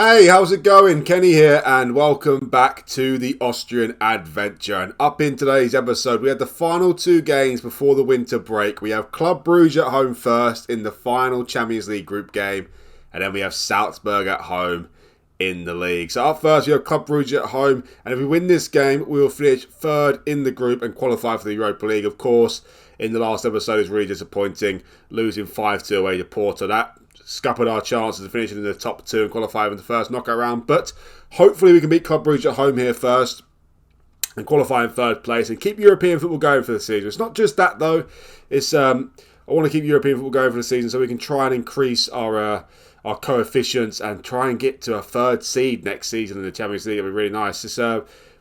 Hey, how's it going? Kenny here, and welcome back to the Austrian Adventure. And up in today's episode, we had the final two games before the winter break. We have Club Brugge at home first in the final Champions League group game, and then we have Salzburg at home in the league. So up first, we have Club Brugge at home, and if we win this game, we will finish third in the group and qualify for the Europa League. Of course, in the last episode, it's really disappointing, losing 5-2 away to Porto. That scuppered our chances of finishing in the top two and qualifying in the first knockout round. But hopefully we can beat Club Brugge at home here first and qualify in third place and keep European football going for the season. It's not just that though. It's I want to keep European football going for the season so we can try and increase our coefficients and try and get to a third seed next season in the Champions League. It'll be really nice.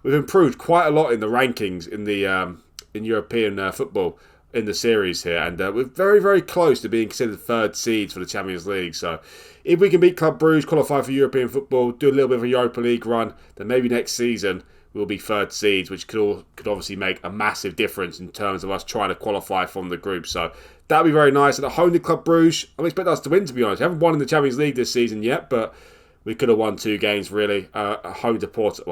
We've improved quite a lot in the rankings in the in European football in the series here, and we're very, very close to being considered third seeds for the Champions League. So if we can beat Club Brugge, qualify for European football, do a little bit of a Europa League run, then maybe next season we'll be third seeds, which could obviously make a massive difference in terms of us trying to qualify from the group. So that'd be very nice. And at home to Club Brugge, I expect us to win, to be honest. We haven't won in the Champions League this season yet, but we could have won two games, really. Home to Porto,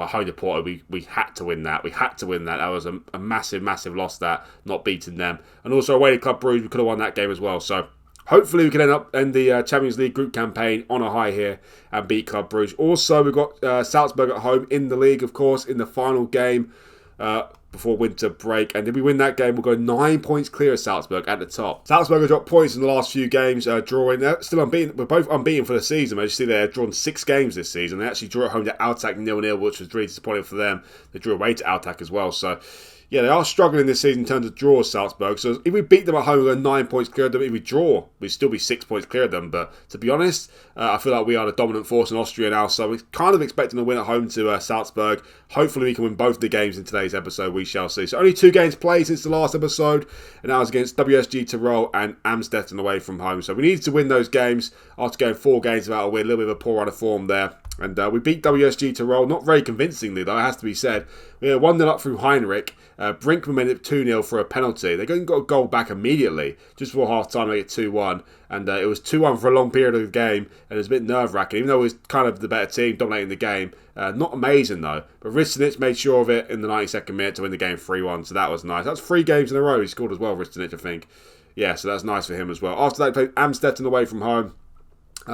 we had to win that. We had to win that. That was a massive, massive loss, that, not beating them. And also away to Club Brugge, we could have won that game as well. So hopefully we can end the Champions League group campaign on a high here and beat Club Brugge. Also, we've got Salzburg at home in the league, of course, in the final game before winter break. And if we win that game, we'll go 9 points clear of Salzburg at the top. Salzburg have dropped points in the last few games, drawing. They're still unbeaten. We're both unbeaten for the season. As you see, they've drawn 6 games this season. They actually drew at home to Altac 0-0, which was really disappointing for them. They drew away to Altac as well. So yeah, they are struggling this season in terms of draws, Salzburg. So if we beat them at home, we're 9 points clear of them. If we draw, we'd still be 6 points clear of them. But to be honest, I feel like we are the dominant force in Austria now. So we're kind of expecting a win at home to Salzburg. Hopefully we can win both the games in today's episode. We shall see. So only 2 games played since the last episode. And that was against WSG Tirol and Amstetten away from home. So we needed to win those games after going 4 games without a win. A little bit of a poor run of form there. And we beat WSG Tirol, not very convincingly though, it has to be said. We had 1-0 up through HEINRICH. Brinkman made it 2-0 for a penalty. They got a goal back immediately, just before half-time, they get 2-1. And it was 2-1 for a long period of the game, and it was a bit nerve-wracking, even though it was kind of the better team dominating the game. Not amazing though, but Ristinic made sure of it in the 92nd minute to win the game 3-1, so that was nice. That's 3 games in a row he scored as well, Ristinic, I think. Yeah, so that's nice for him as well. After that, he played Amstetten away from home.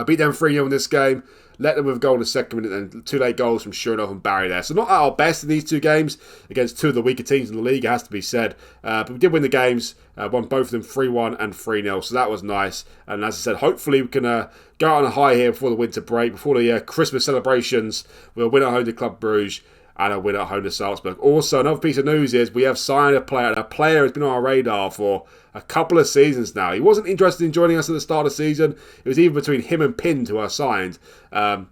Beat them 3-0 in this game. Let them with a goal in the second minute, and 2 late goals from Shurinov and Barry there. So not at our best in these 2 games against 2 of the weaker teams in the league, it has to be said. But we did win the games, won both of them 3-1 and 3-0, so that was nice. And as I said, hopefully we can go out on a high here before the winter break, before the Christmas celebrations. We'll win at home to Club Brugge and a win at home to Salzburg. Also, another piece of news is we have signed a player. And a player has been on our radar for a couple of seasons now. He wasn't interested in joining us at the start of the season. It was either between him and Pind, who are signed. I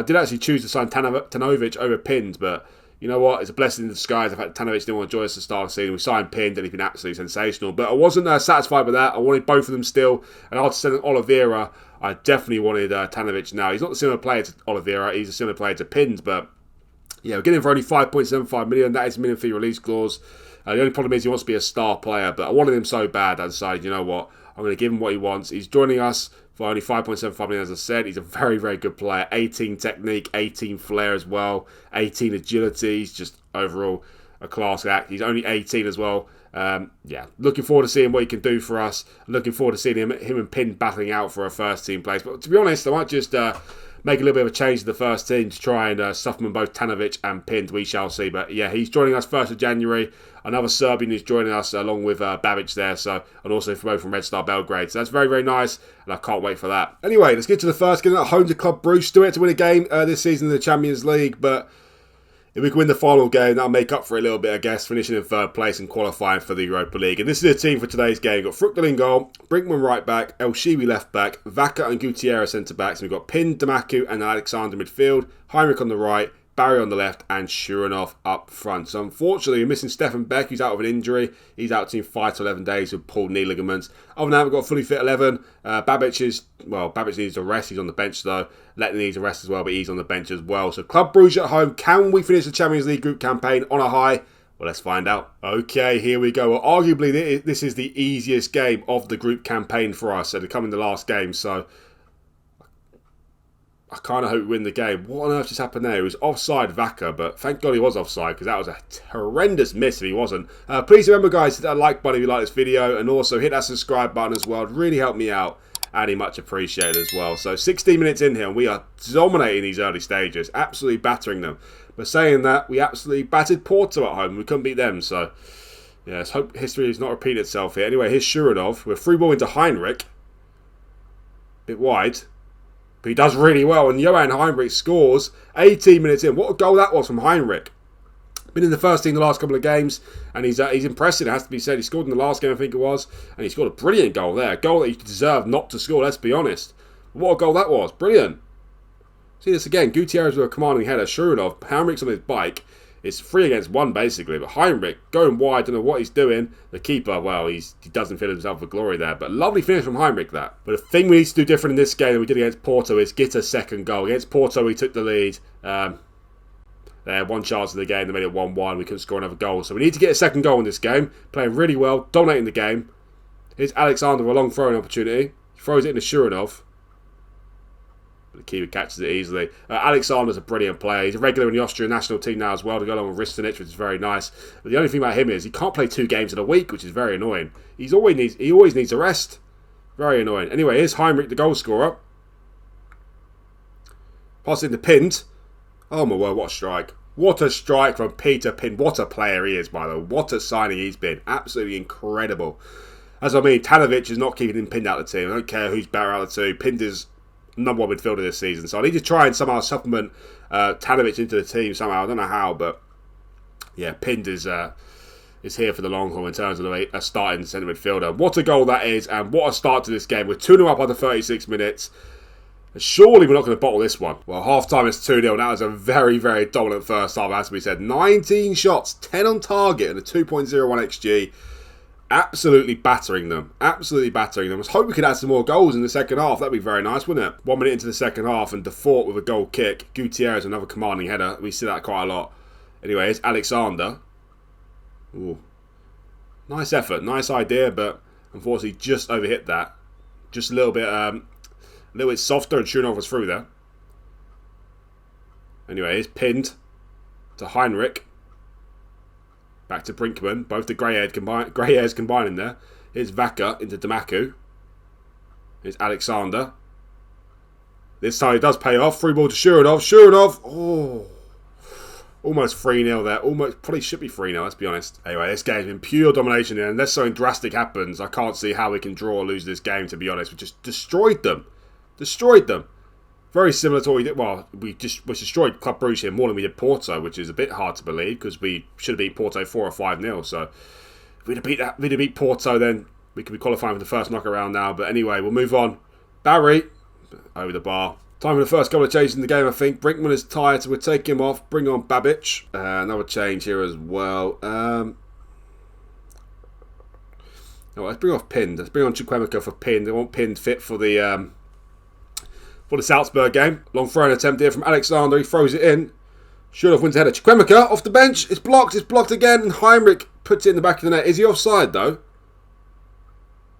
did actually choose to sign Tanovic over Pind, but you know what? It's a blessing in disguise. The fact that Tanovic didn't want to join us at the start of the season. We signed Pind, and he's been absolutely sensational. But I wasn't satisfied with that. I wanted both of them still. And after sending Oliveira, I definitely wanted Tanovic now. He's not the similar player to Oliveira. He's a similar player to Pind, but yeah, we're getting him for only 5.75 million. That is a minimum fee release clause. The only problem is he wants to be a star player, but I wanted him so bad, I decided, you know what, I'm going to give him what he wants. He's joining us for only 5.75 million, as I said. He's a very, very good player. 18 technique, 18 flair as well, 18 agility. He's just overall a class act. He's only 18 as well. Yeah, looking forward to seeing what he can do for us. Looking forward to seeing him and Pind battling out for a first team place. But to be honest, I might just make a little bit of a change to the first team to try and supplement both Tanovic and Pind. We shall see. But yeah, he's joining us 1st of January. Another Serbian who's joining us along with Babic there. So, and also both from Red Star Belgrade. So that's very, very nice. And I can't wait for that. Anyway, let's get to the first game at home to Club Brugge. Still yet to win a game this season in the Champions League. But if we can win the final game, that'll make up for it a little bit, I guess, finishing in third place and qualifying for the Europa League. And this is the team for today's game. We've got Fruchtel in goal, Brinkman right back, El Shiwi left back, Vaca and Gutierrez centre backs. And we've got Pind, Damaku and Alexander midfield, HEINRICH on the right, Barry on the left and Shurinov up front. So unfortunately, we're missing Stefan Beck, who's out of an injury. He's out between 5 to 11 days with pulled knee ligaments. Other than that, we've got a fully fit 11. Babic needs a rest. He's on the bench though. Letting needs a rest as well, but he's on the bench as well. So Club Brugge at home. Can we finish the Champions League group campaign on a high? Well, let's find out. Okay, here we go. Well, arguably, this is the easiest game of the group campaign for us. So to come in the last game, so I kind of hope we win the game. What on earth just happened there? It was offside Vaca, but thank God he was offside because that was a horrendous miss if he wasn't. Please remember, guys, hit that like button if you like this video, and also hit that subscribe button as well. It'd really help me out, and he much appreciated as well. So 16 minutes in here, and we are dominating these early stages, absolutely battering them. But saying that, we absolutely battered Porto at home. We couldn't beat them, so yeah, let's hope history does not repeat itself here. Anyway, here's Shuranov with free ball into HEINRICH. Bit wide. But he does really well, and Johan HEINRICH scores 18 minutes in. What a goal that was from HEINRICH. Been in the first team the last couple of games, and he's impressive, it has to be said. He scored in the last game, I think it was, and he scored a brilliant goal there. A goal that he deserved not to score, let's be honest. What a goal that was. Brilliant. See this again. Gutierrez with a commanding header. Shuranov, HEINRICH's on his bike. It's 3 against 1 basically, but HEINRICH going wide, don't know what he's doing. The keeper, well, he doesn't feel himself for glory there, but lovely finish from HEINRICH that. But the thing we need to do different in this game than we did against Porto is get a second goal. Against Porto, we took the lead. They had one chance in the game, they made it 1-1, we couldn't score another goal. So we need to get a second goal in this game. Playing really well, dominating the game. Here's Alexander with a long throwing opportunity. He throws it into Shuranov. The keeper catches it easily. Alexander's a brilliant player. He's a regular in the Austrian national team now as well to go along with Ristanic, which is very nice. But the only thing about him is he can't play 2 games in a week, which is very annoying. He always needs a rest. Very annoying. Anyway, here's HEINRICH, the goal scorer. Pass it into Pinned. Oh my word, what a strike. What a strike from Peter Pinned. What a player he is, by the way. What a signing he's been. Absolutely incredible. As I mean, Tanovic is not keeping him Pinned out of the team. I don't care who's better out of the 2. Pinned is #1 midfielder this season, so I need to try and somehow supplement Tanovic into the team somehow. I don't know how, but yeah, Pinned is here for the long haul in terms of a starting centre midfielder. What a goal that is, and what a start to this game. We're 2-0 up after 36 minutes. Surely we're not going to bottle this one. Well, half time is 2-0. That was a very, very dominant first half, as we said. 19 shots, 10 on target, and a 2.01 XG. Absolutely battering them. Absolutely battering them. I hope we could add some more goals in the second half. That'd be very nice, wouldn't it? 1 minute into the second half, and Defort with a goal kick. Gutierrez, another commanding header. We see that quite a lot. Anyway, it's Alexander. Ooh. Nice effort. Nice idea, but unfortunately just overhit that. Just a little bit softer, and Shuranov was through there. Anyway, it's Pinned to HEINRICH. Back to Brinkman. Both the grey hairs combining there. Here's Vaca into Damaku. Here's Alexander. This time it does pay off. Free ball to Shuranov. Shuranov. Oh. Almost 3-0 there. Almost. Probably should be 3-0, let's be honest. Anyway, this game's been pure domination here. Unless something drastic happens, I can't see how we can draw or lose this game, to be honest. We just destroyed them. Destroyed them. Very similar to what we did. Well, we destroyed Club Brugge here more than we did Porto, which is a bit hard to believe because we should have beat Porto 4 or 5-0. So if we'd have beat Porto, then we could be qualifying for the first knockaround now. But anyway, we'll move on. Barry over the bar. Time for the first couple of changes in the game, I think. Brinkman is tired, so we'll take him off. Bring on Babic. Another change here as well. Let's bring off Pinned. Let's bring on Chukwuemeka for Pinned. They want Pinned fit for the Salzburg game. Long throwing attempt here from Alexander. He throws it in. Shuranov wins the header. Chukwuemeka off the bench. It's blocked. It's blocked again. And HEINRICH puts it in the back of the net. Is he offside though?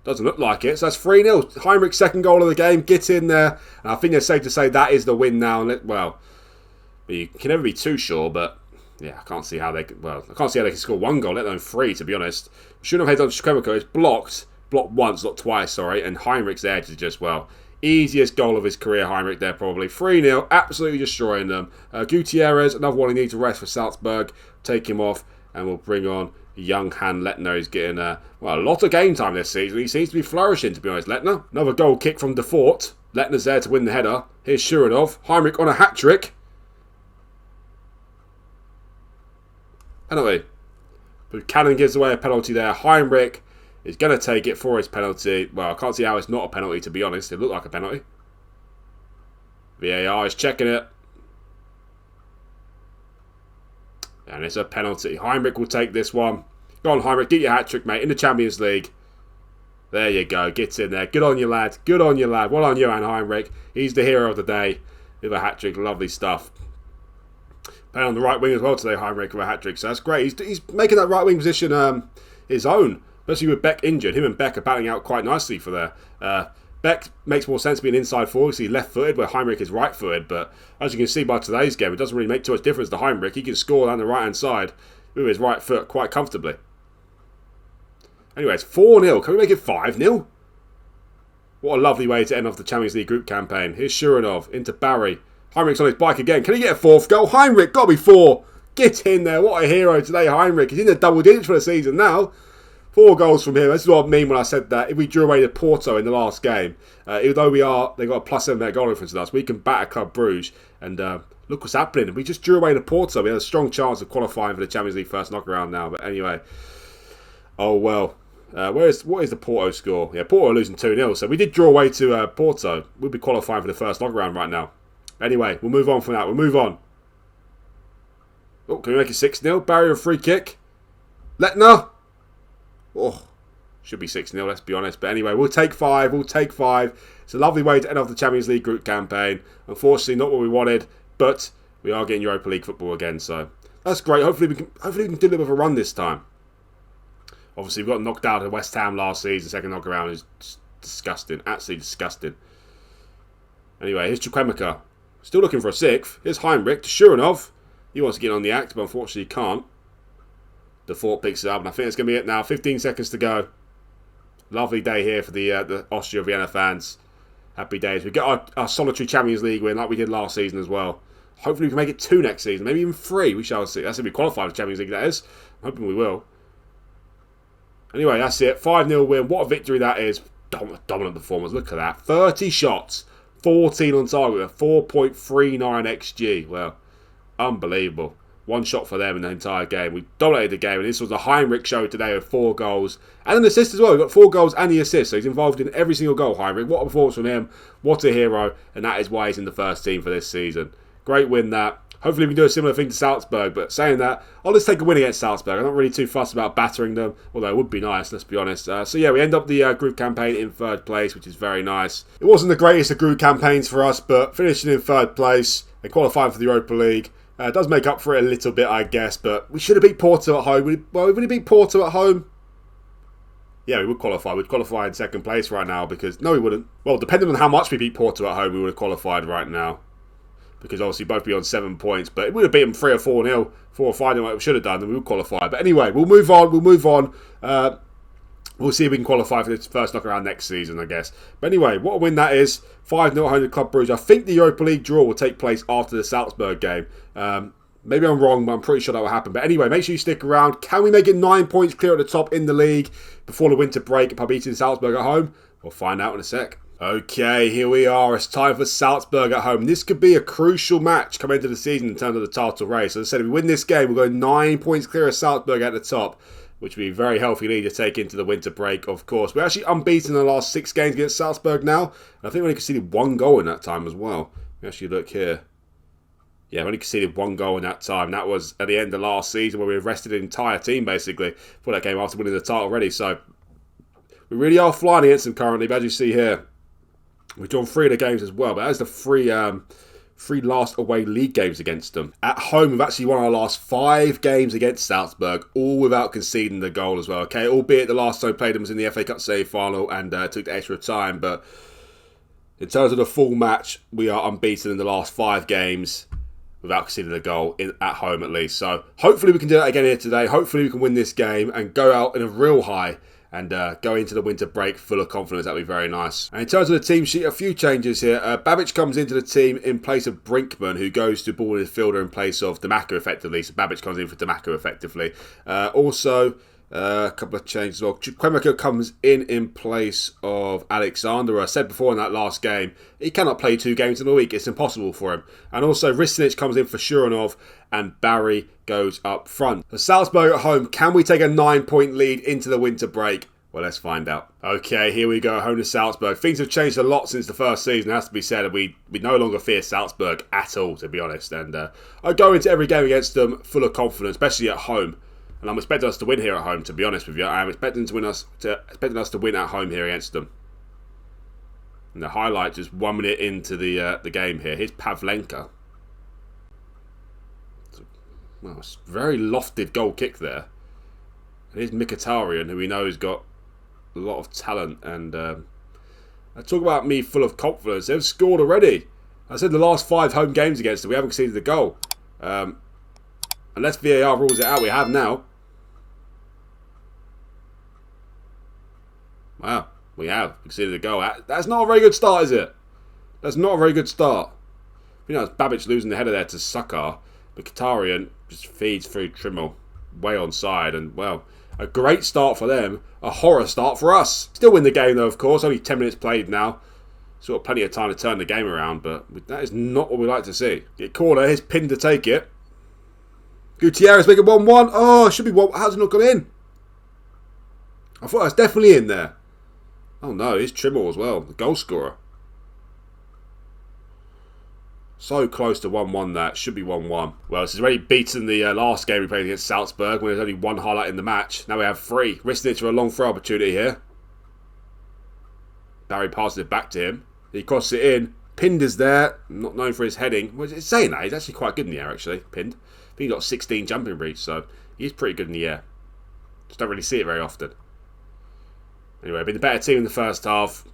Doesn't look like it. So that's 3-0. HEINRICH's second goal of the game. Get in there. And I think it's safe to say that is the win now. Well, you can never be too sure, but yeah, I can't see how they can. Well, I can't see how they can score 1 goal, let alone 3, to be honest. Shuranov heads on Chukwuemeka. It's blocked. Blocked once, not twice, sorry. And HEINRICH's there to just, well, easiest goal of his career, HEINRICH there probably. 3-0, absolutely destroying them. Gutierrez, another one he needs to rest for Salzburg. Take him off, and we'll bring on young Han Lettner. He's getting a lot of game time this season. He seems to be flourishing, to be honest, Lettner. Another goal kick from Defort. Lettner's there to win the header. Here's Shuranov. HEINRICH on a hat-trick. Penalty. Buchanan gives away a penalty there. HEINRICH is going to take it for his penalty. Well, I can't see how it's not a penalty, to be honest. It looked like a penalty. VAR is checking it. And it's a penalty. HEINRICH will take this one. Go on, HEINRICH. Get your hat-trick, mate. In the Champions League. There you go. Get in there. Good on you, lad. Good on you, lad. Well on Johan HEINRICH. He's the hero of the day. With a hat-trick. Lovely stuff. Playing on the right wing as well today, HEINRICH with a hat-trick. So that's great. He's making that right wing position his own. Especially with Beck injured. Him and Beck are battling out quite nicely for there. Beck makes more sense being inside forward because he's left-footed, where Heinrich is right-footed. But as you can see by today's game, it doesn't really make too much difference to Heinrich. He can score down the right-hand side with his right foot quite comfortably. Anyway, it's 4-0. Can we make it 5-0? What a lovely way to end off the Champions League group campaign. Here's Shuranov into Barry. Heinrich's on his bike again. Can he get a fourth goal? Heinrich, got to be 4. Get in there. What a hero today, Heinrich. He's in the double digits for the season now. 4 goals from him. This is what I mean when I said that. If we drew away to Porto in the last game, even though they've got a +7 goal difference with us, we can batter Club Brugge. And look what's happening. If we just drew away to Porto, we had a strong chance of qualifying for the Champions League first knockaround now. But anyway, oh well. What is the Porto score? Yeah, Porto are losing 2-0. So we did draw away to Porto. We'll be qualifying for the first knockaround right now. Anyway, we'll move on from that. We'll move on. Oh, can we make it 6-0? Barrier free kick. Letner. Oh, should be 6-0, let's be honest. But anyway, we'll take 5. We'll take 5. It's a lovely way to end off the Champions League group campaign. Unfortunately, not what we wanted, but we are getting Europa League football again, so that's great. Hopefully we can do a little bit of a run this time. Obviously, we got knocked out at West Ham last season. Second knockaround is just disgusting. Absolutely disgusting. Anyway, here's Chukwemeka. Still looking for a 6th. Here's Heinrich to Shuranov. He wants to get on the act, but unfortunately he can't. The Fort picks it up, and I think it's going to be it now. 15 seconds to go. Lovely day here for the Austria Vienna fans. Happy days. We get our solitary Champions League win like we did last season as well. Hopefully we can make it 2 next season. Maybe even 3. We shall see. That's if we qualify for the Champions League, that is. I'm hoping we will. Anyway, that's it. 5-0 win. What a victory that is. Dominant performance. Look at that. 30 shots. 14 on target with a 4.39 XG. Well, unbelievable. 1 shot for them in the entire game. We dominated the game, and this was a Heinrich show today with 4 goals and an assist as well. We've got 4 goals and the assist, so he's involved in every single goal, Heinrich. What a performance from him. What a hero, and that is why he's in the first team for this season. Great win that. Hopefully we can do a similar thing to Salzburg, but saying that, I'll just take a win against Salzburg. I'm not really too fussed about battering them, although it would be nice, let's be honest. So yeah, we end up the group campaign in 3rd place, which is very nice. It wasn't the greatest of group campaigns for us, but finishing in 3rd place and qualifying for the Europa League does make up for it a little bit, I guess, but we should have beat Porto at home. Well, if we beat Porto at home, yeah, we would qualify. We'd qualify in 2nd place right now because... No, we wouldn't. Well, depending on how much we beat Porto at home, we would have qualified right now. Because obviously both be on 7 points. But if we would have beaten 3 or 4-0, 4 or 5-0 like we should have done, then we would qualify. But anyway, we'll move on. We'll see if we can qualify for this first knockaround next season, I guess. But anyway, what a win that is. 5-0 home to Club Brugge. I think the Europa League draw will take place after the Salzburg game. Maybe I'm wrong, but I'm pretty sure that will happen. But anyway, make sure you stick around. Can we make it 9 points clear at the top in the league before the winter break by beating Salzburg at home? We'll find out in a sec. Okay, here we are. It's time for Salzburg at home. This could be a crucial match coming into the season in terms of the title race. As I said, if we win this game, we'll go 9 points clear of Salzburg at the top, which would be a very healthy lead to take into the winter break, of course. We're actually unbeaten in the last 6 games against Salzburg now. And I think we only conceded 1 goal in that time as well. We actually look here. Yeah, we only conceded 1 goal in that time. That was at the end of last season where we rested the entire team, basically, for that game after winning the title already. So we really are flying against them currently, but as you see here, we've drawn 3 of the games as well, but that's the 3 last away league games against them. At home, we've actually won our last 5 games against Salzburg, all without conceding the goal as well. Okay, albeit the last time we played them was in the FA Cup semi-final and took the extra time, but in terms of the full match, we are unbeaten in the last 5 games without conceding a goal, at home at least. So hopefully we can do that again here today. Hopefully we can win this game and go out in a real high and go into the winter break full of confidence. That would be very nice. And in terms of the team sheet, a few changes here. Babic comes into the team in place of Brinkman, who goes to ball midfielder in place of Damaka effectively. So Babic comes in for Damaka effectively. Also, a couple of changes as well. Chukwemeka comes in place of Alexander. I said before in that last game, he cannot play 2 games in a week. It's impossible for him. And also, Risinic comes in for Shuranov, and Barry goes up front. For Salzburg at home, can we take a 9-point lead into the winter break? Well, let's find out. Okay, here we go, home to Salzburg. Things have changed a lot since the first season, it has to be said. We no longer fear Salzburg at all, to be honest. And I go into every game against them full of confidence, especially at home. And I'm expecting us to win here at home, to be honest with you. I'm expecting us to win at home here against them. And the highlight just 1 minute into the game here. Here's Pavlenka. Well, it's a very lofted goal kick there. And here's Mkhitaryan, who we know has got a lot of talent and I talk about me full of confidence. They've scored already. I said the last 5 home games against them, we haven't conceded a goal. Unless VAR rules it out, we have now. Wow, we have conceded a goal. That's not a very good start, is it? That's not a very good start. You know, it's Babic losing the header there to Sakar. Mkhitaryan just feeds through Trimmel. Way onside. And, well, a great start for them. A horror start for us. Still win the game, though, of course. Only 10 minutes played now. Sort of plenty of time to turn the game around. But that is not what we like to see. Get corner. Here's Pin to take it. Gutierrez make it 1-1. Oh, it should be 1. How's it not gone in? I thought it was definitely in there. Oh, no. Here's Trimmel as well. The goal scorer. So close to 1-1 that. Should be 1-1. Well, this has already beaten the last game we played against Salzburg when there's only 1 highlight in the match. Now we have 3. Ristic for a long throw opportunity here. Barry passes it back to him. He crosses it in. Pind is there. Not known for his heading. Well, it's saying that. He's actually quite good in the air, actually. Pind. I think he's got 16 jumping reach, so he's pretty good in the air. Just don't really see it very often. Anyway, been the better team in the first half.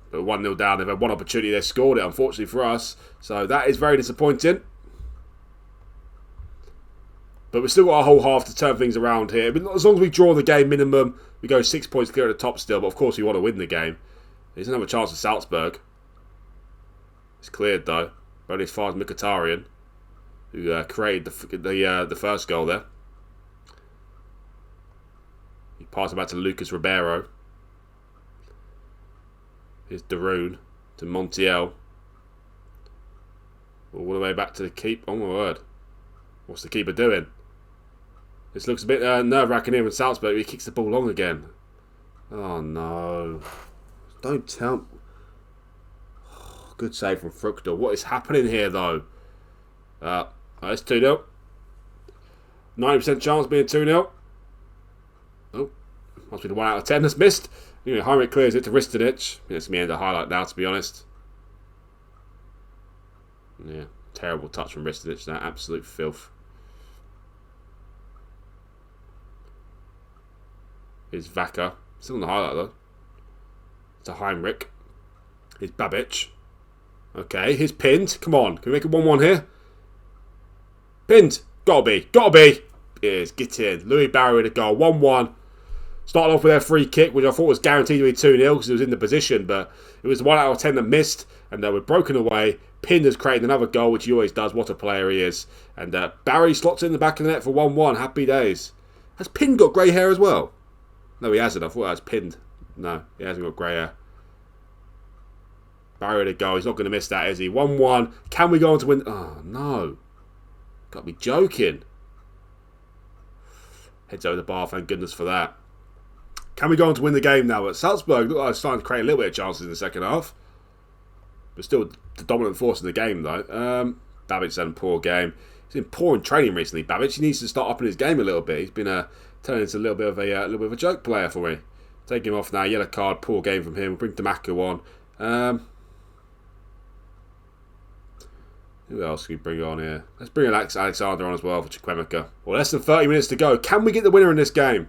But 1-0 down. They've had 1 opportunity. They scored it, unfortunately for us. So that is very disappointing. But we've still got a whole half to turn things around here. As long as we draw the game minimum, we go 6 points clear at the top still. But of course, we want to win the game. There's another chance for Salzburg. It's cleared though. Only as far as Mkhitaryan, who created the first goal there. He passed it back to Lucas Ribeiro. Here's Darun to Montiel. All the way back to the keeper. Oh my word. What's the keeper doing? This looks a bit nerve-wracking here in Salzburg. He kicks the ball long again. Oh no. Don't tell me. Oh, good save from Fructor. What is happening here though? It's 2-0. 90% chance of being 2-0. Oh, must be the 1 out of 10 that's missed. Anyway, Heinrich clears it to Ristic. It's going to be the highlight now, to be honest. Yeah, terrible touch from Ristic. That absolute filth. Here's Vaca. Still on the highlight, though. To Heinrich. Here's Babic. Okay, here's Pind. Come on, can we make it 1-1 here? Pind. Gotta be. Gotta be. Yes, get in. Louis Barry with a goal. 1-1. Started off with their free kick, which I thought was guaranteed to be 2-0 because it was in the position, but it was 1 out of 10 that missed, and they were broken away. Pind has created another goal, which he always does. What a player he is. And Barry slots in the back of the net for 1-1. Happy days. Has Pind got grey hair as well? No, he hasn't. I thought that was Pind. No, he hasn't got grey hair. Barry with a goal. He's not going to miss that, is he? 1-1. Can we go on to win? Oh, no. Got to be joking. Heads over the bar, thank goodness for that. Can we go on to win the game now? But Salzburg look like they're starting to create a little bit of chances in the second half. But still the dominant force in the game, though. Babic's had a poor game. He's been poor in training recently, Babic. He needs to start upping his game a little bit. He's been turning into a little bit of a joke player for me. Take him off now. Yellow card, poor game from him. Bring Damaku on. Who else can we bring on here? Let's bring Alexander on as well for Chukwemeka. Well, less than 30 minutes to go. Can we get the winner in this game?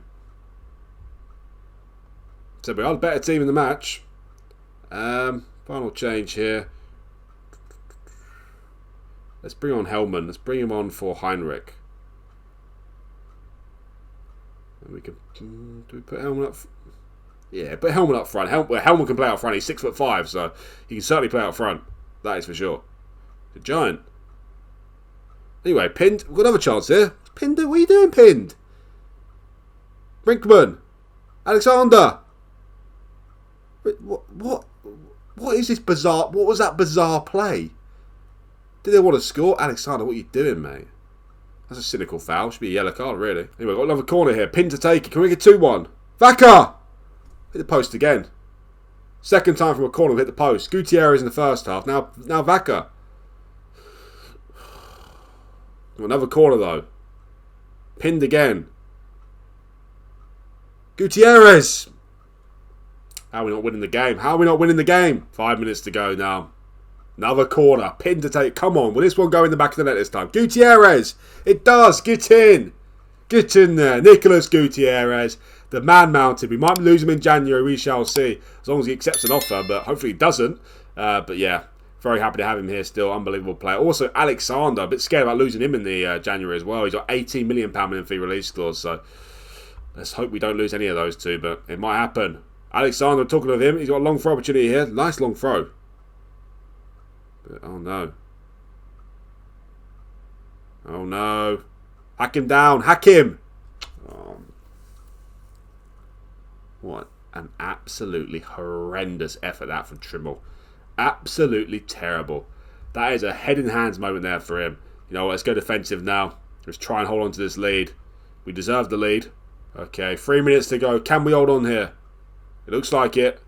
So we are the better team in the match. Final change here. Let's bring on Hellman. Let's bring him on for Heinrich. And we can. Do we put Hellman up? Yeah, put Hellman up front. Hellman can play out front. He's 6'5", so he can certainly play out front. That is for sure. The giant. Anyway, Pind. We've got another chance here. Pind, what are you doing, Pind? Brinkman. Alexander. What is this bizarre? What was that bizarre play? Did they want to score? Alexander, what are you doing, mate? That's a cynical foul. Should be a yellow card, really. Anyway, got another corner here. Pin to take it. Can we get 2-1? Vaca! Hit the post again. Second time from a corner we hit the post. Gutierrez in the first half. Now Vaca. Another corner, though. Pinned again. Gutierrez! How are we not winning the game? How are we not winning the game? 5 minutes to go now. Another corner. Pin to take. Come on. Will this one go in the back of the net this time? Gutierrez! It does. Get in. Get in there. Nicolas Gutierrez. the man mounted. We might lose him in January, we shall see. As long as he accepts an offer, but hopefully he doesn't. But yeah, very happy to have him here still. Unbelievable player. Also, Alexander, a bit scared about losing him in the January as well. He's got £18 million minimum fee release clause, so let's hope we don't lose any of those two, but it might happen. Alexander, talking of him, he's got a long throw opportunity here. Nice long throw. But, oh no. Oh no. Hack him down. Hack him. Oh. What an absolutely horrendous effort that from Trimmel. Absolutely terrible. That is a head in hands moment there for him. You know, let's go defensive now. Let's try and hold on to this lead. We deserve the lead. Okay, 3 minutes to go. Can we hold on here? It looks like it.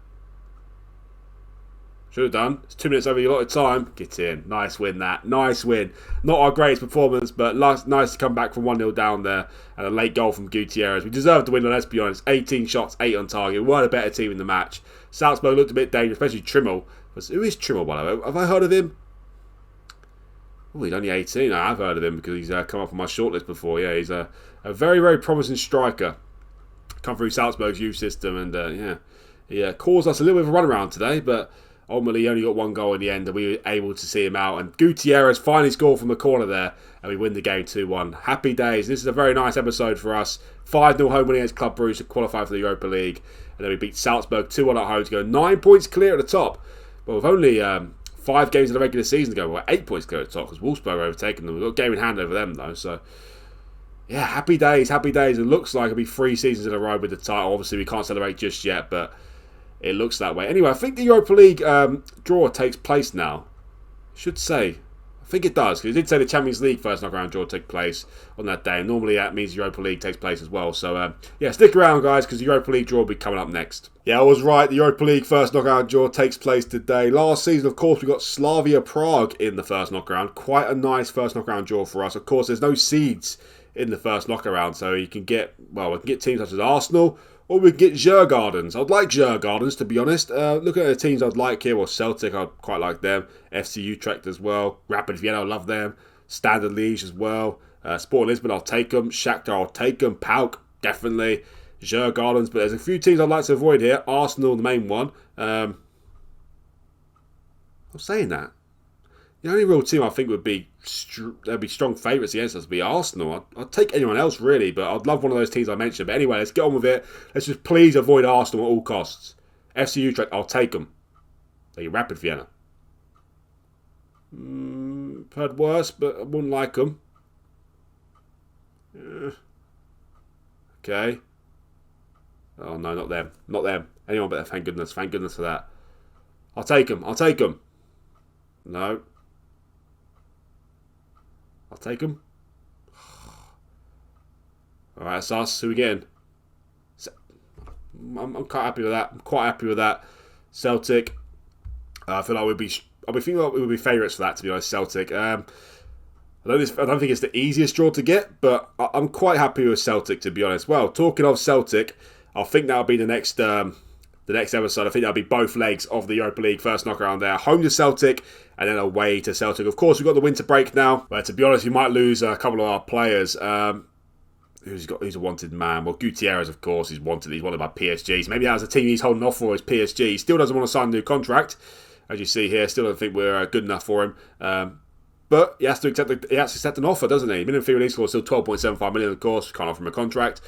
Should have done. It's 2 minutes over the allotted time. Get in. Nice win that. Nice win. Not our greatest performance, but nice to come back from 1-0 down there. And a late goal from Gutierrez. We deserved to win, let's be honest. 18 shots, 8 on target. We were a better team in the match. Salzburg looked a bit dangerous, especially Trimmel. Who is Trimmel, by the way? Have I heard of him? Oh, he's only 18. I've heard of him because he's come up on my shortlist before. Yeah, he's a very, very promising striker. Come through Salzburg's youth system, and he caused us a little bit of a runaround today, but ultimately he only got one goal in the end, and we were able to see him out. And Gutierrez finally scored from the corner there, and we win the game 2-1. Happy days. This is a very nice episode for us. 5-0 home win against Club Brugge to qualify for the Europa League, and then we beat Salzburg 2-1 at home to go 9 points clear at the top. But with only 5 games in the regular season to go, we're 8 points clear at the top because Wolfsburg are overtaken them. We've got a game in hand over them though, so yeah, happy days, happy days. It looks like it'll be 3 seasons in a row with the title. Obviously, we can't celebrate just yet, but it looks that way. Anyway, I think the Europa League draw takes place now. Should say. I think it does, because it did say the Champions League first knockout draw took place on that day. And normally that means the Europa League takes place as well. So, yeah, stick around, guys, because the Europa League draw will be coming up next. Yeah, I was right. The Europa League first knockout draw takes place today. Last season, of course, we got Slavia Prague in the first knockout. Quite a nice first knockout draw for us. Of course, there's no seeds in the first knockaround, so you can get, well, we can get teams such as Arsenal, or we can get Djurgårdens. I'd like Djurgårdens, to be honest. Looking at the teams I'd like here, well, Celtic, I'd quite like them. FC Utrecht as well. Rapid Vienna, I love them. Standard Liège as well. Sport Lisbon, I'll take them. Shakhtar, I'll take them. PAOK, definitely. Djurgårdens, but there's a few teams I'd like to avoid here. Arsenal, the main one. I'm saying that. The only real team I think would be there'd be strong favourites against us would be Arsenal. I'd take anyone else really, but I'd love one of those teams I mentioned. But anyway, let's get on with it. Let's just please avoid Arsenal at all costs. FC Utrecht, I'll take them. They get Rapid Vienna. Heard worse, but I wouldn't like them. Okay. Oh no, not them. Not them. Anyone but thank goodness. Thank goodness for that. I'll take them. I'll take them. No. I'll take them. Alright, that's us. Who we getting? I'm quite happy with that. I'm quite happy with that. Celtic. I feel like we would be favourites for that, to be honest. Celtic. I don't think it's the easiest draw to get, but I'm quite happy with Celtic, to be honest. Well, talking of Celtic, I think that'll be the next episode. I think that'll be both legs of the Europa League first knockaround there. Home to Celtic and then away to Celtic. Of course, we've got the winter break now. But to be honest, we might lose a couple of our players. Who's a wanted man? Well, Gutierrez, of course, he's wanted. He's wanted by PSG. So maybe that was the team he's holding off for is PSG. He still doesn't want to sign a new contract. As you see here, still don't think we're good enough for him. But he has to accept an offer, doesn't he? Minimum fee release clause still 12.75 million, of course. Can't offer him a contract.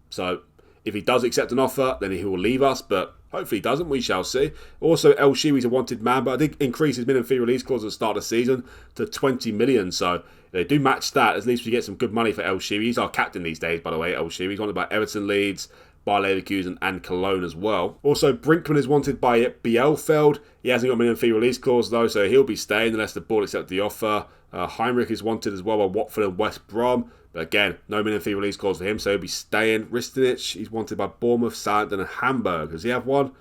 So if he does accept an offer, then he will leave us, but hopefully he doesn't. We shall see. Also, El Shiri's a wanted man, but I did increase his minimum fee release clause at the start of the season to 20 million. So if they do match that, at least we get some good money for El Shiri. He's our captain these days, by the way, El Shiri. He's wanted by Everton, Leeds, Bayer Leverkusen and Cologne as well. Also, Brinkman is wanted by Bielefeld. He hasn't got a minimum fee release clause though, so he'll be staying unless the board accepts the offer. Heinrich is wanted as well by Watford and West Brom. But again, no minimum fee release clause for him, so he'll be staying. Ristinic, he's wanted by Bournemouth, Southampton and Hamburg. Does he have one?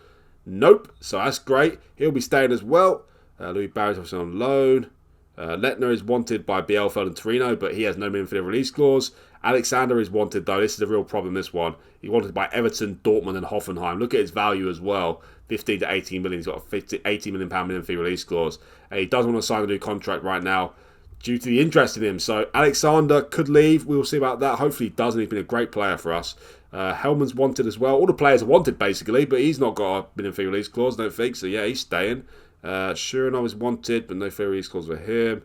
Nope. So that's great. He'll be staying as well. Louis Barry's obviously on loan. Letner is wanted by Bielefeld and Torino, but he has no minimum fee release clause. Alexander is wanted though. This is a real problem, this one. He's wanted by Everton, Dortmund and Hoffenheim. Look at his value as well. 15 to 18 million. He's got a 18 million pound minimum fee release clause. And he does want to sign a new contract right now due to the interest in him. So Alexander could leave. We will see about that. Hopefully he doesn't. He's been a great player for us. Hellman's wanted as well. All the players are wanted, basically, but he's not got a minimum fee release clause, I don't think. So, yeah, he's staying. Shuranov is wanted, but no fee release clause for him.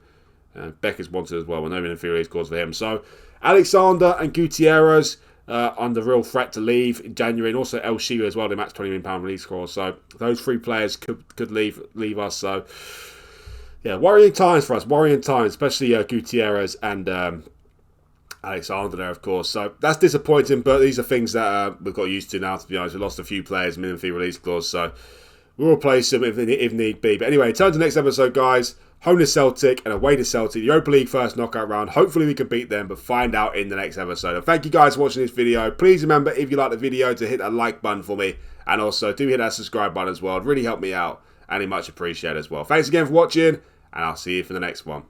Becker's wanted as well, but no minimum fee release clause for him. So, Alexander and Gutierrez under real threat to leave in January, and also El Shira as well, the max £20 million release clause. So, those 3 players could leave us. So, yeah, worrying times for us. Worrying times, especially Gutierrez and Alexander there, of course. So that's disappointing, but these are things that we've got used to now, to be honest. We lost a few players, minimum fee release clause, so we'll replace them if need be. But anyway, turn to the next episode, guys. Home to Celtic and away to Celtic, the Europa League first knockout round. Hopefully we can beat them, but find out in the next episode. And thank you guys for watching this video. Please remember, if you like the video, to hit that like button for me. And also, do hit that subscribe button as well. It'd really help me out, and it much appreciated as well. Thanks again for watching, and I'll see you for the next one.